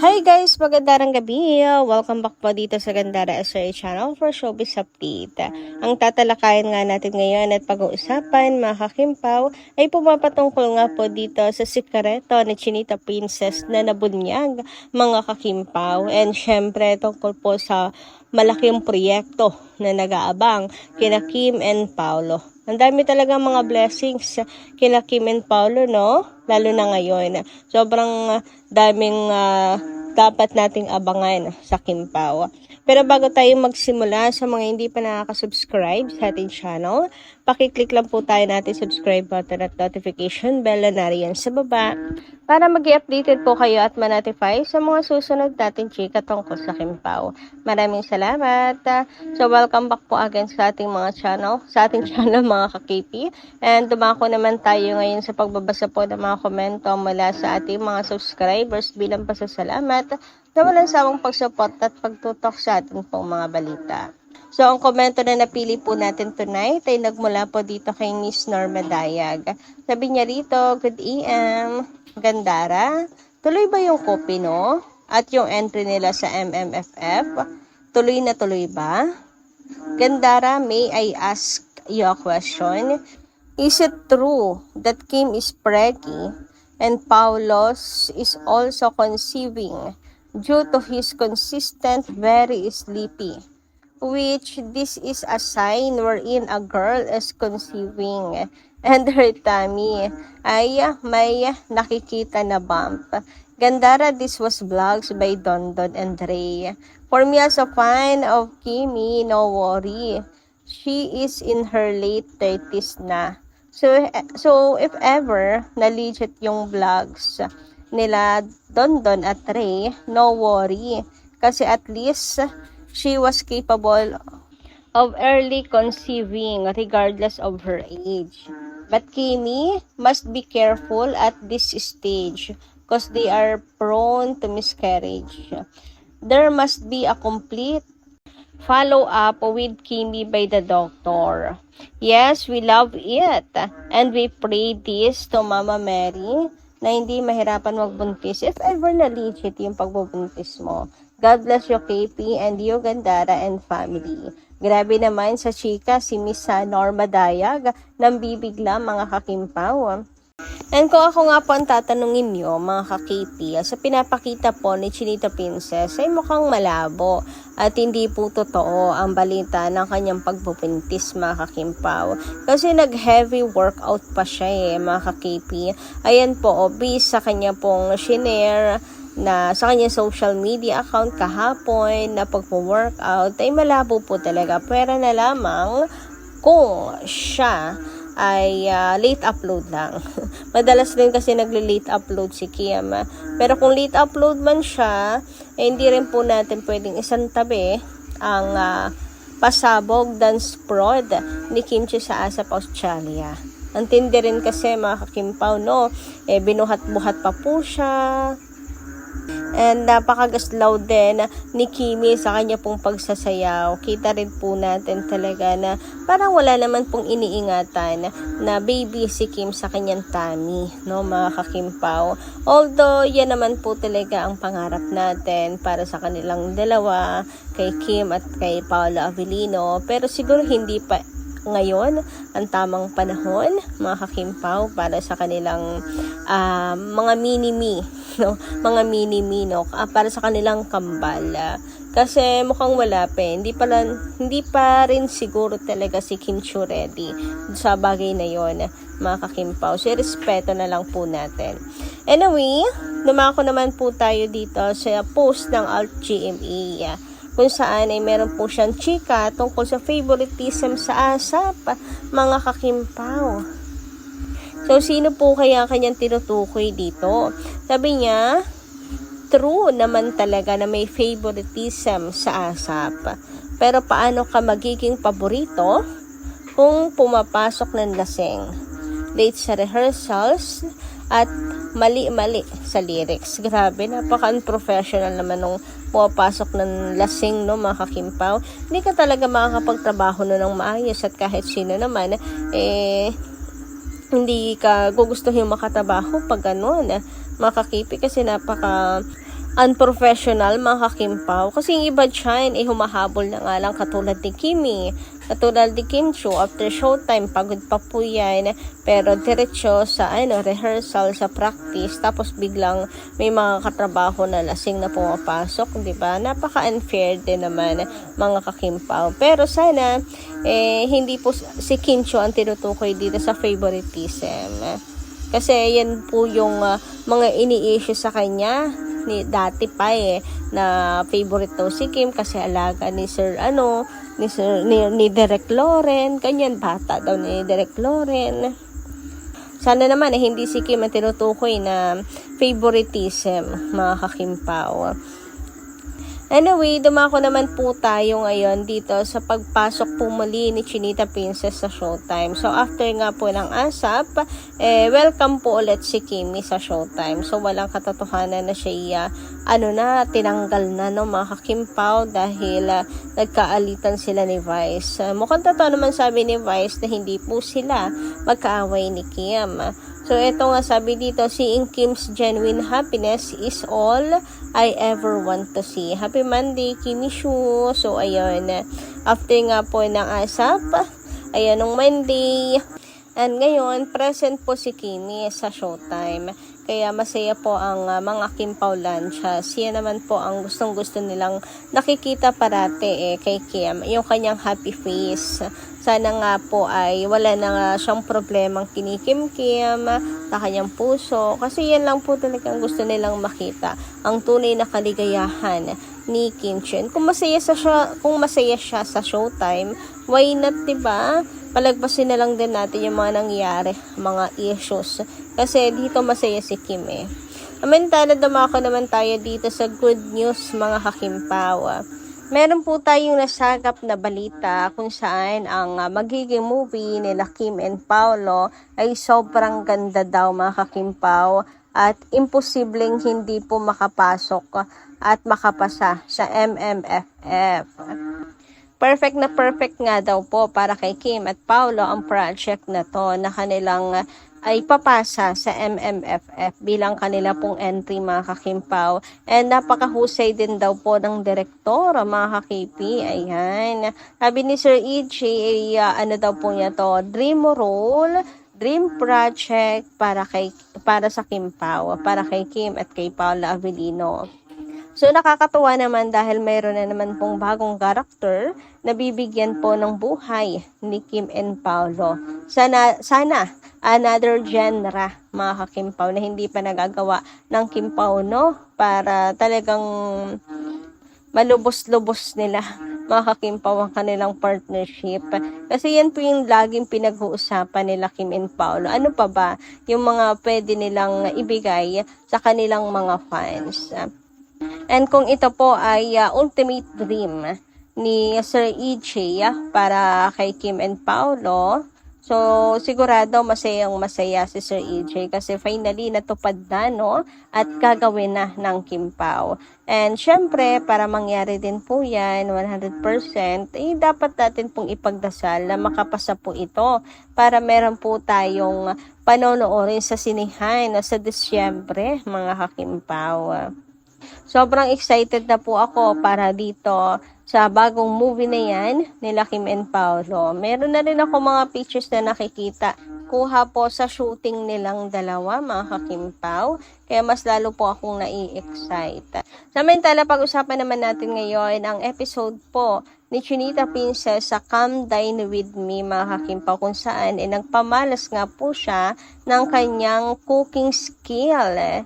Hi guys! Magandang gabi! Welcome back po dito sa Gandara SRA channel for showbiz update. Ang tatalakayan nga natin ngayon at pag-uusapan mga kakimpaw ay pumapatungkol nga po dito sa sikreto ni Chinita Princess na nabunyag mga kakimpaw. And syempre tungkol po sa malaking proyekto na nag-aabang kina Kim and Paolo. Ang dami talaga mga blessings kina Kim and Paolo, no? Lalo na ngayon. Sobrang daming dapat nating abangan sa Kimpaw. Pero bago tayo magsimula, sa mga hindi pa nakaka-subscribe sa ating channel, pakiclick lang po tayo natin subscribe button at notification bell na nariyan sa baba para mag-i-updated po kayo at ma-notify sa mga susunod natin chika tungkol sa Kimpaw. Maraming salamat. So welcome back po again sa ating ating channel mga ka-KP. And dumako naman tayo ngayon sa pagbabasa po ng mga komento mula sa ating mga subscribers bilang pasasalamat na walang sawang pag-support at pagtutok sa ating pong mga balita. So, ang komento na napili po natin tonight ay nagmula po dito kay Miss Norma Dayag. Sabi niya rito, Good AM, Gandara, tuloy ba yung copy, no? At yung entry nila sa MMFF, tuloy na tuloy ba? Gandara, may I ask you a question? Is it true that Kim is preggy and Paulos is also conceiving due to his consistent very sleepy, which this is a sign wherein a girl is conceiving and her tummy ay may nakikita na bump. Gandara, this was vlogs by Dondon and Ray. For me as a fan of Kimi, no worry. She is in her late 30s na. So if ever na legit yung vlogs nila Dondon at Ray, no worry. Kasi at least she was capable of early conceiving regardless of her age. But Kimi must be careful at this stage because they are prone to miscarriage. There must be a complete follow-up with Kimi by the doctor. Yes, we love it. And we pray this to Mama Mary na hindi mahirapan magbuntis if ever na legit yung pagbubuntis mo. God bless you, KP, and you, Gandara, and family. Grabe naman sa chika si Miss Norma Dayag nang bibigla mga kakimpaw. And kung ako nga po ang tatanungin nyo, mga ka-KP, sa pinapakita po ni Chinita Princess ay mukhang malabo at hindi po totoo ang balita ng kanyang pagbubuntis, mga kakimpaw. Kasi nag-heavy workout pa siya mga ka-KP. Ayan po, based sa kanya pong shinare na sa kanyang social media account kahapon na pagpo-workout ay malabo po talaga. Pero na lamang kung siya ay late upload lang. Madalas rin kasi nagle-late upload si Kim. Pero kung late upload man siya, hindi rin po natin pwedeng isang tabi ang pasabog dance prod ni Kimchi sa ASAP Australia. Ang tindi rin kasi mga kakimpaw, no? Binuhat-buhat pa po siya. And napakagaslaw din ni Kimi sa kanya pong pagsasayaw. Kita rin po natin talaga na parang wala naman pong iniingatan na baby si Kim sa kanyang tummy, no mga kakimpaw. Although yan naman po talaga ang pangarap natin para sa kanilang dalawa, kay Kim at kay Paolo Avellino. Pero siguro hindi pa ngayon ang tamang panahon mga kakimpaw para sa kanilang mga mini-me, no? Mga mini-me, no? Para sa kanilang kambal. Kasi mukhang wala pa. Hindi pa rin siguro talaga si Kim Chiu ready sa bagay na yon, mga kakimpaw. So respeto na lang po natin. Anyway, dumako naman po tayo dito sa post ng Alt GMA, kung saan ay meron po siyang chika tungkol sa favoritism sa ASAP, mga kakimpaw. So, sino po kaya kanyang tinutukoy dito? Sabi niya, true naman talaga na may favoritism sa ASAP. Pero paano ka magiging paborito kung pumapasok ng lasing? Late sa rehearsals at mali-mali sa lyrics. Grabe, napaka-unprofessional naman nung pumapasok ng lasing, no, mga kakimpaw. Hindi ka talaga makakapagtrabaho no ng maayos at kahit sino naman, hindi ka gugustuhin makatrabaho pag gano'n, mga kakipi, kasi napaka unprofessional mga kakimpaw. Kasi yung iba dyan, humahabol na nga lang katulad ni Kimi. Katulad ni Kim Chiu, after showtime, pagod pa po yan. Pero diretso sa rehearsal, sa practice. Tapos biglang may mga katrabaho na lasing na pumapasok. Diba? Napaka-unfair din naman mga kakimpaw. Pero sana, hindi po si Kim Chiu ang tinutukoy dito sa favoritism. Kasi yan po yung mga ini-issue sa kanya dati pa na favorite daw si Kim kasi alaga ni ni Derek Loren, ganyan, bata daw ni Derek Loren. Sana naman hindi si Kim ang tinutukoy na favoritism mga kakimpaw. Anyway, dumako naman po tayo ngayon dito sa pagpasok po muli ni Chinita Princess sa Showtime. So, after nga po ng ASAP, welcome po ulit si Kimi sa Showtime. So, walang katotohanan na siya, tinanggal na, no, mga kakimpaw dahil nagkaalitan sila ni Vice. Mukhang totoo naman sabi ni Vice na hindi po sila magkaaway ni Kim. So, ito nga sabi dito, seeing Kim's genuine happiness is all I ever want to see. Happy Monday, Kimi Shu. So, ayun. After nga po ng ASAP, ayun, nung Monday. And ngayon, present po si Kimi sa Showtime. Kaya masaya po ang mga Kimpaw Lanchas. Yan naman po ang gustong-gusto nilang nakikita parate kay Kim. Yung kanyang happy face. Sana nga po ay wala na nga siyang problemang kinikim-kim sa kanyang puso. Kasi yan lang po talagang gusto nilang makita. Ang tunay na kaligayahan ni Kim Chen. Kung masaya siya sa Showtime, why not, diba? Palagpasin na lang din natin yung mga nangyari, mga issues. Kasi dito masaya si Kim Amantala, dumako naman tayo dito sa good news mga kakimpaw. Meron po tayong nasagap na balita kung saan ang magiging movie nila Kim and Paolo ay sobrang ganda daw mga kakimpaw at imposibleng hindi po makapasok at makapasa sa MMFF. Perfect nga daw po para kay Kim at Paolo ang project na to na kanilang ay papasa sa MMFF bilang kanila pong entry mga kakimpaw. And napakahusay din daw po ng direktor mga kakipi. Ayan. Sabi ni Sir EJ, daw po niya to, dream role, dream project para sa Kimpaw, para kay Kim at kay Paula Avellino. So, nakakatuwa naman dahil mayroon na naman pong bagong karakter na bibigyan po ng buhay ni Kim and Paolo. Sana another genre, mga kakimpaw, na hindi pa nagagawa ng Kimpaw, no? Para talagang malubos-lubos nila, mga kakimpaw, ang kanilang partnership. Kasi yan po yung laging pinag-uusapan nila Kim and Paolo. Ano pa ba yung mga pwede nilang ibigay sa kanilang mga fans? And kung ito po ay ultimate dream ni Sir EJ para kay Kim and Paolo, so sigurado masaya si Sir EJ kasi finally natupad na, no? At gagawin na ng Kimpaw. And syempre, para mangyari din po yan 100%, dapat natin pong ipagdasal na makapasa po ito para meron po tayong panonoorin sa sinihan sa Disyembre, mga kakimpaw. Sobrang excited na po ako para dito sa bagong movie na yan nila Kim and Paolo. Meron na rin ako mga pictures na nakikita. Kuha po sa shooting nilang dalawa, mga kakimpaw. Kaya mas lalo po akong nai-excite. Samantala, pag-usapan naman natin ngayon ang episode po ni Chinita Princess sa Come Dine With Me, mga kakimpaw, kung saan nagpamalas nga po siya ng kanyang cooking skill.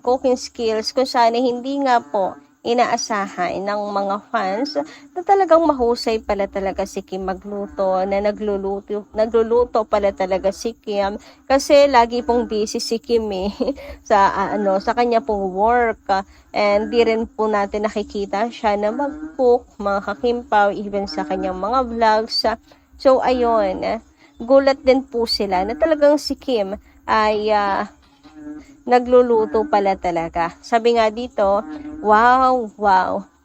Cooking skills kung saan hindi nga po inaasahan ng mga fans na talagang mahusay pala talaga si Kim magluto, na nagluluto pala talaga si Kim kasi lagi pong busy si Kim sa kanya pong work, and di rin po natin nakikita siya na mag-cook, mga kakimpaw, even sa kanyang mga vlogs. So ayun, gulat din po sila na talagang si Kim ay nagluluto pala talaga. Sabi nga dito, wow,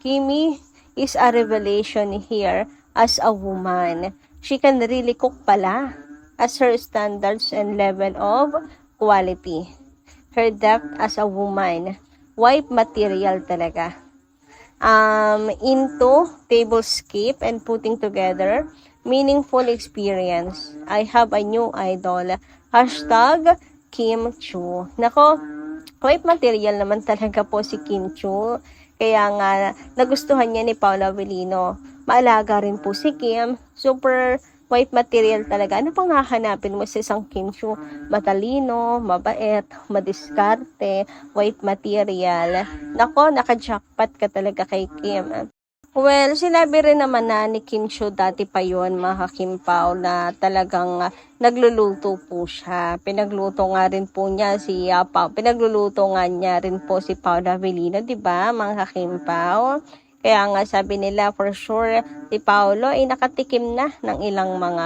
Kimi is a revelation here as a woman. She can really cook pala as her standards and level of quality. Her depth as a woman wipe material talaga. Into tablescape and putting together meaningful experience. I have a new idol. Hashtag Kim Chu. Nako, wipe material naman talaga po si Kim Chu. Kaya nga, nagustuhan niya ni Paula Avellino. Maalaga rin po si Kim. Super white material talaga. Ano pang hahanapin mo sa isang Kim Chu? Matalino, mabait, madiskarte, white material. Nako, naka-jackpot ka talaga kay Kim. Well, sinabi rin naman na ni Kim Chu dati pa yon mga Kimpaw, na talagang nagluluto po siya. Pinagluto nga rin po niya si pinagluluto nga niya rin po si Paula Avellino, 'di ba, mga Kimpaw? Kaya nga sabi nila for sure si Paolo ay nakatikim na ng ilang mga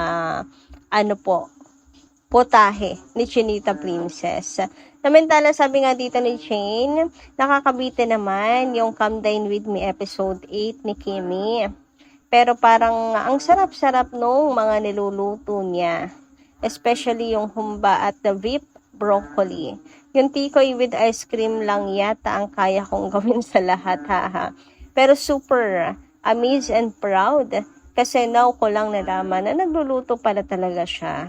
potahe ni Chinita Princess. Samantala, sabi nga dito ni Shane, nakakabitin naman yung Come Dine With Me episode 8 ni Kimi. Pero parang ang sarap-sarap nung mga niluluto niya. Especially yung humba at the whipped broccoli. Yung tikoy with ice cream lang yata ang kaya kong gawin sa lahat, haha. Pero super amazed and proud kasi now ko lang nalaman na nagluluto pala talaga siya.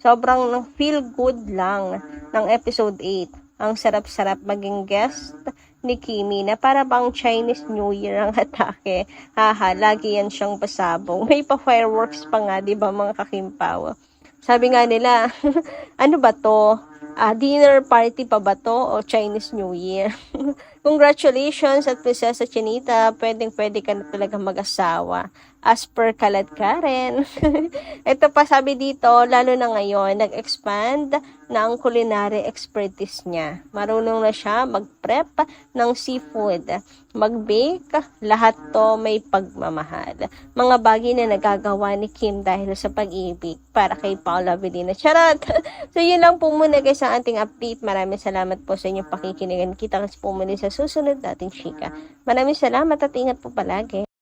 Sobrang feel good lang ng episode 8. Ang sarap-sarap maging guest ni Kimi na para bang Chinese New Year ang atake. Haha, lagi yan siyang pasabong. May pa-fireworks pa nga, di ba mga Kakimpaw? Sabi nga nila, ano ba to? Dinner party pa ba to o Chinese New Year? Congratulations at Prinsesa Chinita, pwedeng-pwede ka na talaga mag-asawa. As per Kalad Karen. Ito pa sabi dito, lalo na ngayon, nag-expand na ang culinary expertise niya. Marunong na siya mag-prep ng seafood, mag-bake, lahat to may pagmamahal. Mga bagay na nagagawa ni Kim dahil sa pag-ibig para kay Paula Avellino. Charot! So yun lang po muna guys ang ating update. Maraming salamat po sa inyong pakikinigan. Kita kasi po muli sa susunod nating chika. Maraming salamat at ingat po palagi.